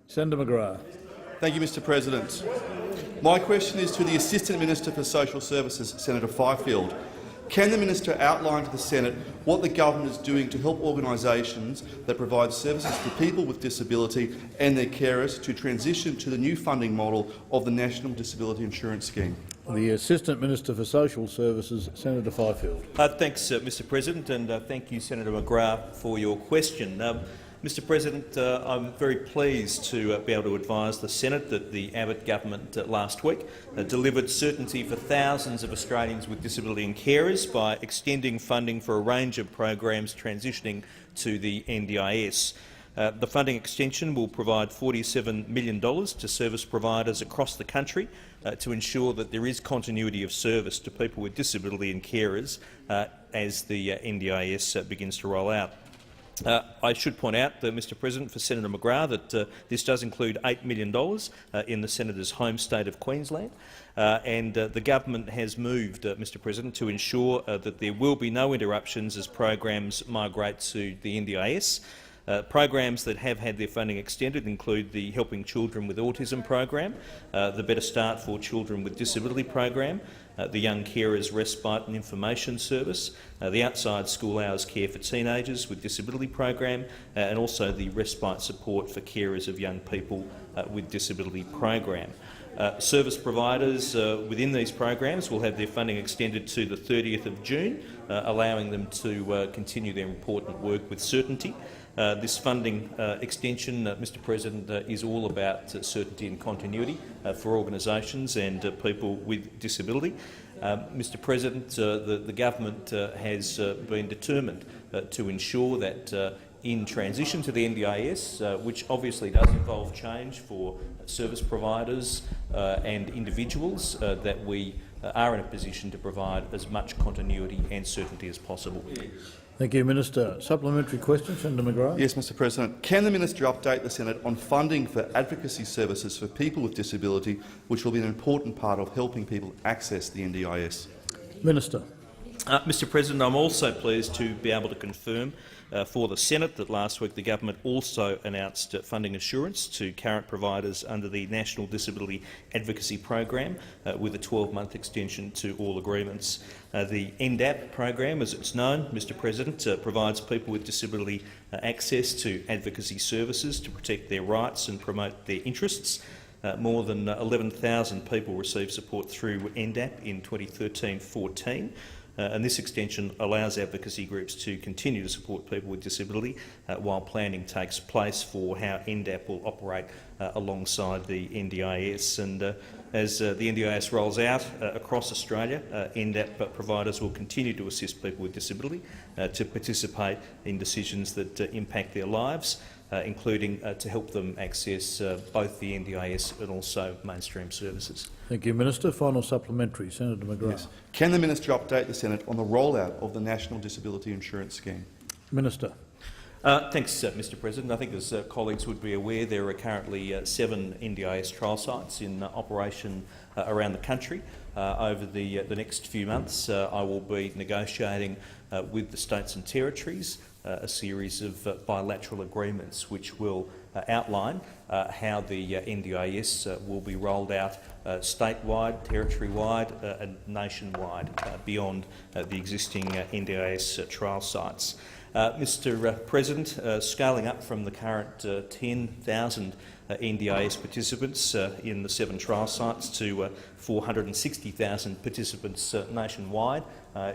Senator McGrath. Thank you, Mr President. My question is to the Assistant Minister for Social Services, Senator Fifield. Can the minister outline to the Senate what the government is doing to help organisations that provide services to people with disability and their carers to transition to the new funding model of the National Disability Insurance Scheme? The Assistant Minister for Social Services, Senator Fifield. Thanks, Mr President, and thank you, Senator McGrath, for your question. Mr President, I'm very pleased to be able to advise the Senate that the Abbott government last week delivered certainty for thousands of Australians with disability and carers by extending funding for a range of programs transitioning to the NDIS. The funding extension will provide $47 million to service providers across the country to ensure that there is continuity of service to people with disability and carers as the NDIS begins to roll out. I should point out, Mr President, for Senator McGrath, that this does include $8 million in the senator's home state of Queensland, and the government has moved, Mr President, to ensure that there will be no interruptions as programs migrate to the NDIS. Programs that have had their funding extended include the Helping Children with Autism program, the Better Start for Children with Disability program, the Young Carers Respite and Information Service, the Outside School Hours Care for Teenagers with Disability program, and also the Respite Support for Carers of Young People with Disability program. Service providers within these programs will have their funding extended to the 30th of June, allowing them to continue their important work with certainty. This funding extension, Mr President, is all about certainty and continuity for organisations and people with disability. Mr President, the government has been determined to ensure that in transition to the NDIS, which obviously does involve change for service providers and individuals, that we are in a position to provide as much continuity and certainty as possible. Thank you, Minister. Supplementary question, Senator McGrath. Yes, Mr President. Can the minister update the Senate on funding for advocacy services for people with disability, which will be an important part of helping people access the NDIS? Minister. Mr President, I'm also pleased to be able to confirm for the Senate that last week the government also announced funding assurance to current providers under the National Disability Advocacy Program with a 12-month extension to all agreements. The NDAP program, as it's known, Mr President, provides people with disability access to advocacy services to protect their rights and promote their interests. More than 11,000 people received support through NDAP in 2013-14. And this extension allows advocacy groups to continue to support people with disability while planning takes place for how NDAP will operate alongside the NDIS. And as the NDIS rolls out across Australia, NDAP providers will continue to assist people with disability to participate in decisions that impact their lives, including to help them access both the NDIS and also mainstream services. Thank you, Minister. Final supplementary, Senator McGrath. Yes. Can the minister update the Senate on the rollout of the National Disability Insurance Scheme? Minister. Thanks, Mr President. I think, as colleagues would be aware, there are currently 7 NDIS trial sites in operation around the country. Over the next few months, I will be negotiating with the states and territories a series of bilateral agreements which will outline how the NDIS will be rolled out statewide, territory-wide and nationwide beyond the existing NDIS trial sites. Mr President, scaling up from the current 10,000 NDIS participants in the 7 trial sites to 460,000 participants nationwide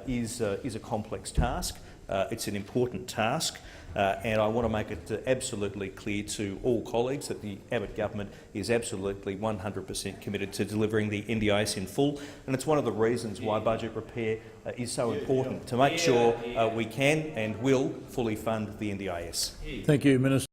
is a complex task. It's an important task, and I want to make it absolutely clear to all colleagues that the Abbott government is absolutely 100% committed to delivering the NDIS in full, and it's one of the reasons why budget repair is so important, to make sure we can and will fully fund the NDIS. Thank you, Minister.